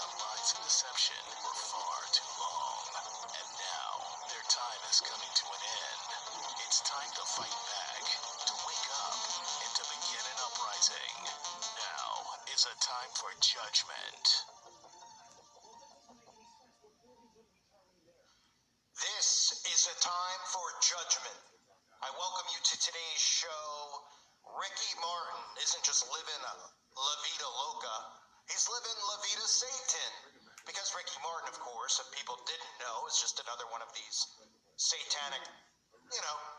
of lies and deception for far too long. And now, their time is coming to an end. It's time to fight back, to wake up, and to begin an uprising. Now is a time for judgment. This is a time for judgment. I welcome you to today's show. Ricky Martin isn't just living La Vida Loca, he's living La Vida Satan. Because Ricky Martin, of course, if people didn't know, is just another one of these satanic,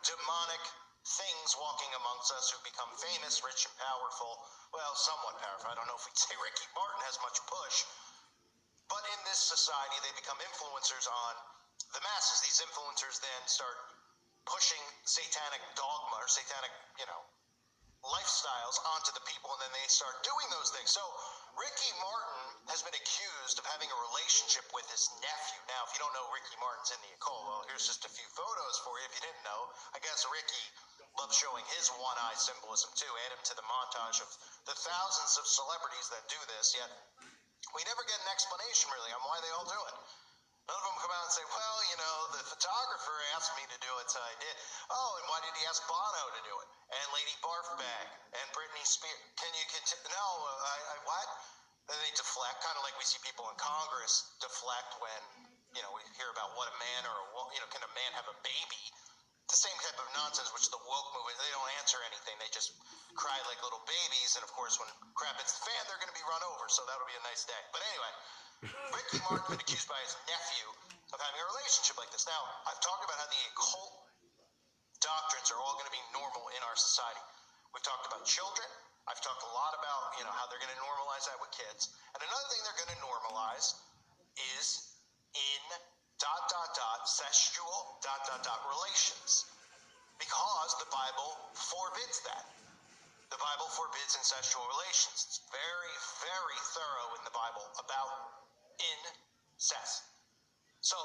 demonic things walking amongst us who become famous, rich, and powerful. Well, somewhat powerful. I don't know if we'd say Ricky Martin has much push. But in this society, they become influencers on the masses. These influencers then start pushing satanic dogma or satanic, lifestyles onto the people, and then they start doing those things. So Ricky Martin has been accused of having a relationship with his nephew. Now, if you don't know Ricky Martin's in the occult, well, here's just a few photos for you. If you didn't know, I guess Ricky loves showing his one-eye symbolism too. Add him to the montage of the thousands of celebrities that do this, yet we never get an explanation really on why they all do it. None of them come out and say, well, the photographer asked me to do it, so I did. Oh, and why did he ask Bono to do it? And Lady Barfbag and Britney Spears. Can you continue? No, what? Then they deflect, kind of like we see people in Congress deflect when, we hear about what a man or can a man have a baby? The same type of nonsense, which the woke movement, they don't answer anything. They just cry like little babies. And of course, when crap hits the fan, they're going to be run over. So that'll be a nice day. But anyway, Ricky Martin's been accused by his nephew of having a relationship like this. Now, I've talked about how the occult doctrines are all going to be normal in our society. We've talked about children. I've talked a lot about, how they're going to normalize that with kids. And another thing they're going to normalize is in ... sexual ... relations. Because the Bible forbids that. The Bible forbids incestual relations. It's very, very thorough in the Bible about incest. So,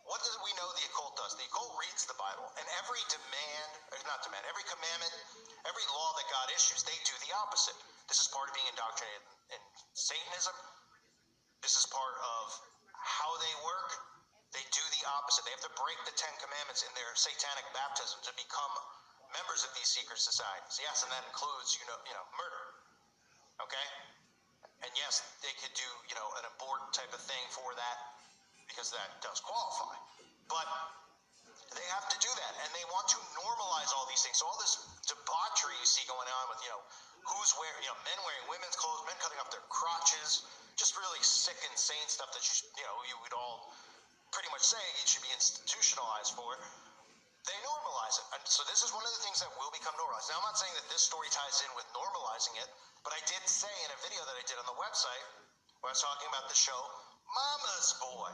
what do we know the occult does? The occult reads the Bible, and every every commandment, every law that God issues, they do the opposite. This is part of being indoctrinated in Satanism. This is part of how they work. They do the opposite. They have to break the 10 commandments in their satanic baptism to become members of these secret societies. Yes, and that includes, murder. Okay? And yes, they could do, an abort type of thing for that, because that does qualify. But they have to do that, and they want to normalize all these things. So all this debauchery you see going on with, who's wearing, men wearing women's clothes, men cutting off their crotches, just really sick, insane stuff that you would all pretty much say it should be institutionalized for. They normalize it. And so this is one of the things that will become normalized. Now, I'm not saying that this story ties in with normalizing it, but I did say in a video that I did on the website, where I was talking about the show Mama's Boy,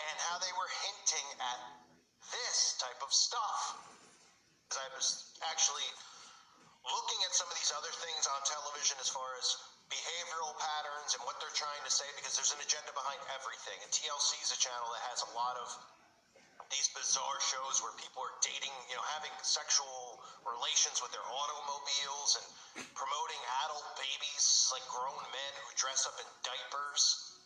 and how they were hinting at this type of stuff. As I was actually looking at some of these other things on television as far as behavioral patterns and what they're trying to say, because there's an agenda behind everything. And TLC is a channel that has a lot of these bizarre shows where people are dating, having sexual relations with their automobiles and promoting adult babies, like grown men who dress up in diapers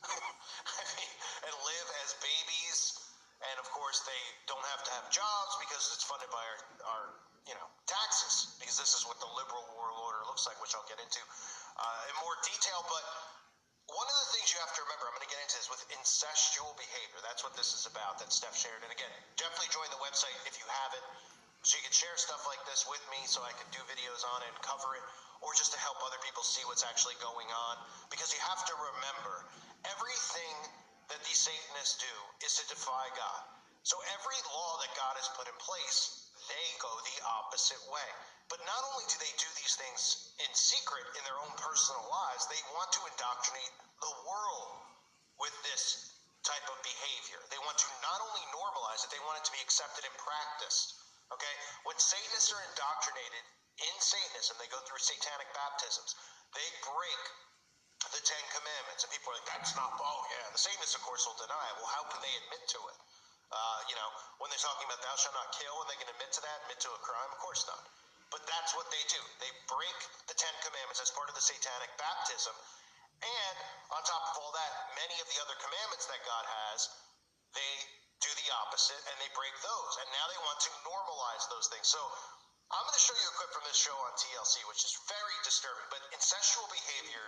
and live as babies. And of course, they don't have to have jobs because it's funded by our taxes, because this is what the liberal world order looks like, which I'll get into in more detail. But one of the things you have to remember, I'm going to get into this with incestual behavior. That's what this is about, that Steph shared. And again, definitely join the website if you haven't, so you can share stuff like this with me, so I can do videos on it and cover it, or just to help other people see what's actually going on. Because you have to remember, everything that these Satanists do is to defy God. So every law that God has put in place, they go the opposite way. But not only do they do these things in secret in their own personal lives, they want to indoctrinate the world with this type of behavior. They want to not only normalize it, they want it to be accepted and practiced. Okay? When Satanists are indoctrinated in Satanism, they go through satanic baptisms, they break the 10 commandments. And people are like, that's not, the Satanists, of course, will deny it. Well, how can they admit to it? When they're talking about thou shalt not kill, and they can admit to that, admit to a crime? Of course not. But that's what they do. They break the 10 commandments as part of the satanic baptism, And on top of all that, many of the other commandments that God has, they do the opposite and they break those. And now they want to normalize those things. So I'm going to show you a clip from this show on TLC, which is very disturbing. But incestual behavior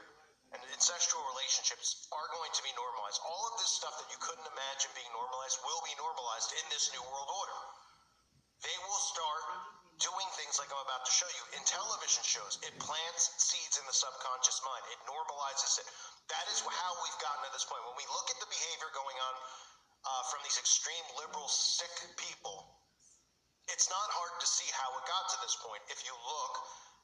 and incestual relationships are going to be normalized. All of this stuff that you couldn't imagine being normalized will be normalized in this new world order. They will start doing things like I'm about to show you in television shows. It plants seeds in the subconscious mind. It normalizes it. That is how we've gotten to this point. When we look at the behavior going on from these extreme liberal, sick people, it's not hard to see how it got to this point if you look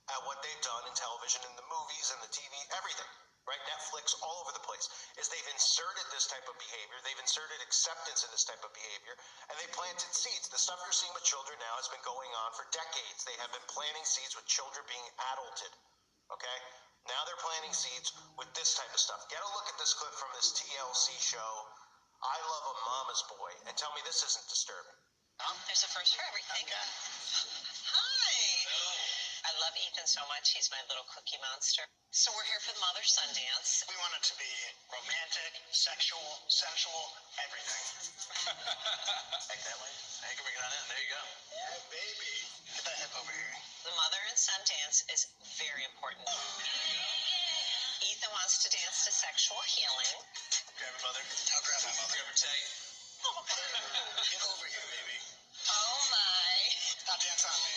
at what they've done in television, in the movies, and the TV, everything, right? Netflix, all over the place, is they've inserted this type of behavior. They've inserted acceptance in this type of behavior, and they planted seeds. The stuff you're seeing with children now has been going on for decades. They have been planting seeds with children being adulted, okay? Now they're planting seeds with this type of stuff. Get a look at this clip from this TLC show, I Love a Mama's Boy, and tell me this isn't disturbing. There's a first for everything. Hi. I love Ethan so much. He's my little cookie monster. So we're here for the Mother-Son dance. We want it to be romantic, sexual, sensual, everything. Like that way? Hey, can we get on in? There you go. Yeah, baby. Get that hip over here. The mother and son dance is very important. Ethan wants to dance to sexual healing. Grab your mother. I'll grab my mother. Grab her tight. Get over here, baby. Oh my. Now dance on me.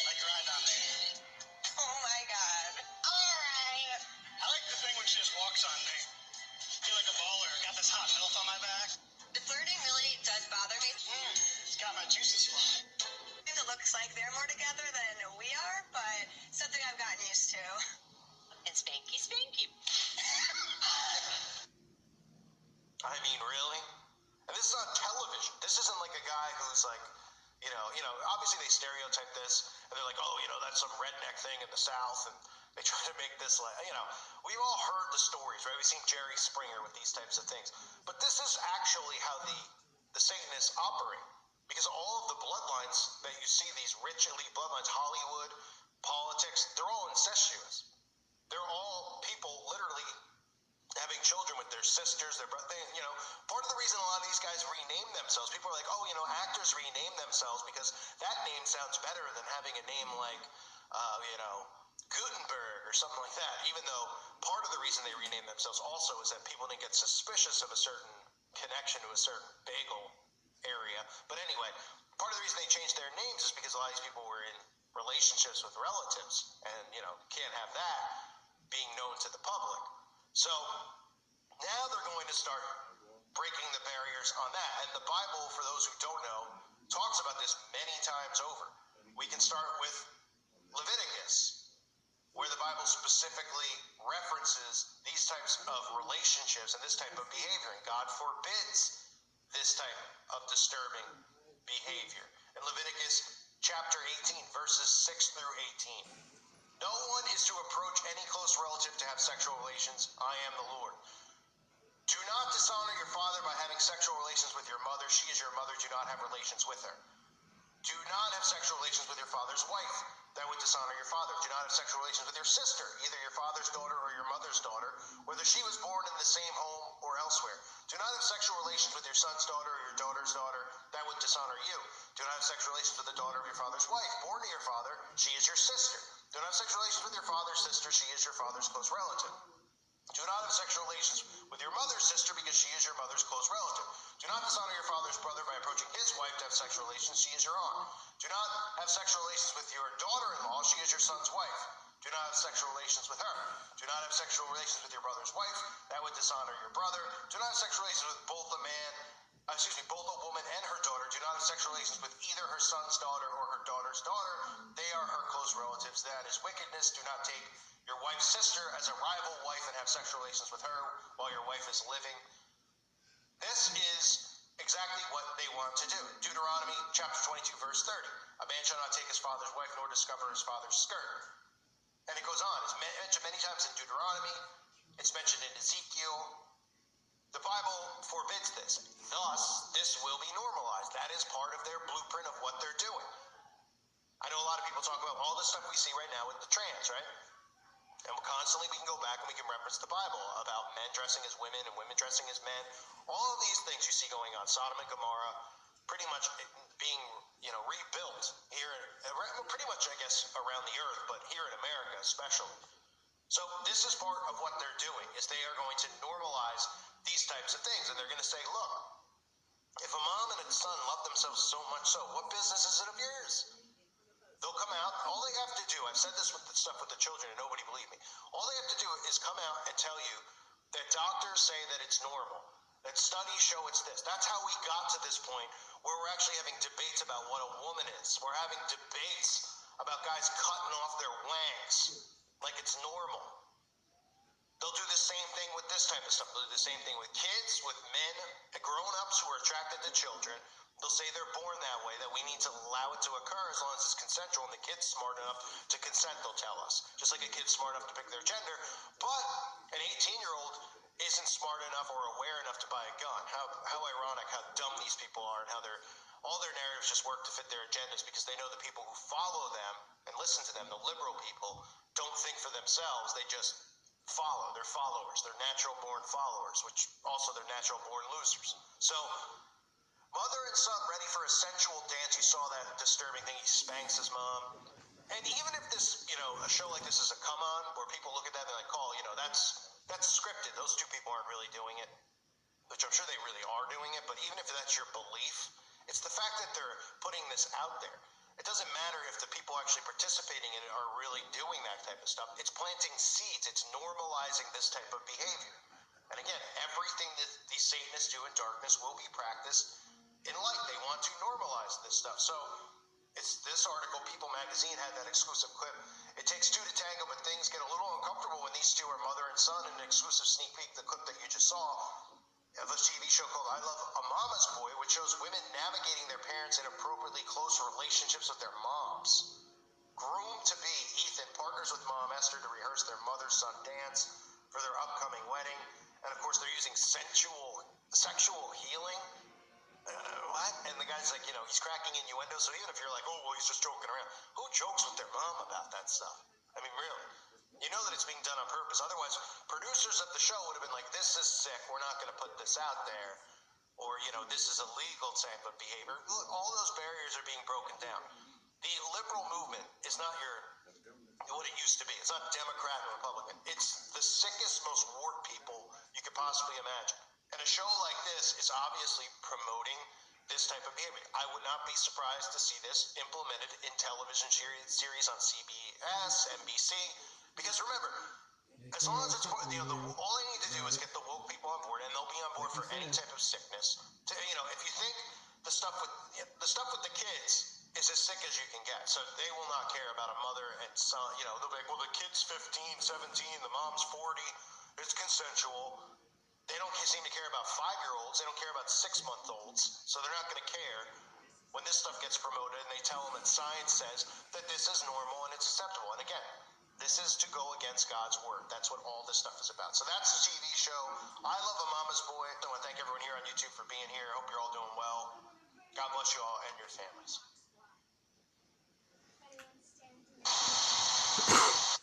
Like grind on me. Oh my God. All right. I like the thing when she just walks on me. Feel like a baller. Got this hot MILF on my back. The flirting really does bother me. It's got my juices flowing. It looks like they're more together than we are, but something I've gotten used to. And spanky, spanky. I mean, really? And this is on television. This isn't like a guy who's like, obviously they stereotype this, and they're like, oh, that's some redneck thing in the South, and they try to make this like, we've all heard the stories, right? We've seen Jerry Springer with these types of things. But this is actually how the Satanists operate. Because all of the bloodlines that you see, these rich elite bloodlines, Hollywood, politics, they're all incestuous. They're all people literally having children with their sisters, their brothers. Part of the reason a lot of these guys rename themselves, people are like, oh, actors rename themselves because that name sounds better than having a name like, Gutenberg or something like that. Even though part of the reason they rename themselves also is that people didn't get suspicious of a certain connection to a certain bagel area. But anyway, part of the reason they changed their names is because a lot of these people were in relationships with relatives, and can't have that being known to the public. So now they're going to start breaking the barriers on that. And the Bible, for those who don't know, talks about this many times over. We can start with Leviticus, where the Bible specifically references these types of relationships and this type of behavior. And God forbids this type of disturbing behavior. In Leviticus chapter 18, verses 6 through 18. No one is to approach any close relative to have sexual relations. I am the Lord. Do not dishonor your father by having sexual relations with your mother. She is your mother. Do not have relations with her. Do not have sexual relations with your father's wife. That would dishonor your father. Do not have sexual relations with your sister, either your father's daughter or your mother's daughter, whether she was born in the same home or elsewhere. Do not have sexual relations with your son's daughter or your daughter's daughter. That would dishonor you. Do not have sexual relations with the daughter of your father's wife, born to your father. She is your sister. Do not have sexual relations with your father's sister. She is your father's close relative. Do not have sexual relations with your mother's sister because she is your mother's close relative. Do not dishonor your father's brother by approaching his wife to have sexual relations. She is your aunt. Do not have sexual relations with your daughter-in-law. She is your son's wife. Do not have sexual relations with her. Do not have sexual relations with your brother's wife. That would dishonor your brother. Do not have sexual relations with both both a woman and her daughter. Do not have sexual relations with either her son's daughter or her daughter's daughter. They are her close relatives. That is wickedness. Do not take your wife's sister as a rival wife and have sexual relations with her while your wife is living. This is exactly what they want to do. Deuteronomy chapter 22, verse 30. A man shall not take his father's wife nor discover his father's skirt. And it goes on. It's mentioned many times in Deuteronomy. It's mentioned in Ezekiel. The Bible forbids this. Thus, this will be normalized. That is part of their blueprint of what they're doing. I know a lot of people talk about all this stuff we see right now with the trans, right? And constantly we can go back and we can reference the Bible about men dressing as women and women dressing as men. All of these things you see going on, Sodom and Gomorrah, pretty much being, rebuilt here, pretty much, I guess, around the earth, but here in America especially. So this is part of what they're doing, is they are going to normalize these types of things. And they're going to say, look, if a mom and a son love themselves so much so, what business is it of yours? They'll come out, all they have to do, I've said this with the stuff with the children and nobody believed me, all they have to do is come out and tell you that doctors say that it's normal, that studies show it's this. That's how we got to this point where we're actually having debates about what a woman is. We're having debates about guys cutting off their wangs like it's normal. They'll do the same thing with this type of stuff. They'll do the same thing with kids, with men, grown-ups who are attracted to children. They'll say they're born that way, that we need to allow it to occur as long as it's consensual and the kid's smart enough to consent, they'll tell us. Just like a kid's smart enough to pick their gender. But an 18-year-old isn't smart enough or aware enough to buy a gun. How ironic how dumb these people are, and how all their narratives just work to fit their agendas, because they know the people who follow them and listen to them, the liberal people, don't think for themselves. They just follow. They're followers. They're natural-born followers, which also they're natural-born losers. So mother and son ready for a sensual dance. You saw that disturbing thing. He spanks his mom. And even if this, a show like this is a come-on, where people look at that and they're like, oh, that's scripted. Those two people aren't really doing it, which I'm sure they really are doing it. But even if that's your belief, it's the fact that they're putting this out there. It doesn't matter if the people actually participating in it are really doing that type of stuff. It's planting seeds. It's normalizing this type of behavior. And again, everything that these Satanists do in darkness will be practiced in light. They want to normalize this stuff. So it's this article, People Magazine, had that exclusive clip. It takes two to tango, but things get a little uncomfortable when these two are mother and son. In an exclusive sneak peek, the clip that you just saw of a TV show called I Love a Mama's Boy, which shows women navigating their parents' inappropriately close relationships with their moms. Groom-to-be Ethan partners with mom Esther to rehearse their mother-son dance for their upcoming wedding. And of course, they're using sexual healing. What? And the guy's like, he's cracking innuendo. So even if you're like, oh, well, he's just joking around. Who jokes with their mom about that stuff? I mean, really. You know that it's being done on purpose. Otherwise, producers of the show would have been like, this is sick. We're not going to put this out there. Or, this is illegal type of behavior. All those barriers are being broken down. The liberal movement is not what it used to be. It's not Democrat and Republican. It's the sickest, most warped people you could possibly imagine. And a show like this is obviously promoting this type of behavior. I would not be surprised to see this implemented in television series on CBS, NBC, because remember, as long as it's, all they need to do is get the woke people on board, and they'll be on board for any type of sickness. If you think the stuff with the kids is as sick as you can get, so they will not care about a mother and son. They'll be like, well, the kid's 15, 17, the mom's 40, it's consensual. They don't seem to care about 5-year-olds. They don't care about 6-month-olds. So they're not going to care when this stuff gets promoted and they tell them that science says that this is normal and it's acceptable. And again, this is to go against God's word. That's what all this stuff is about. So that's the TV show. I Love a Mama's Boy. I want to thank everyone here on YouTube for being here. I hope you're all doing well. God bless you all and your families.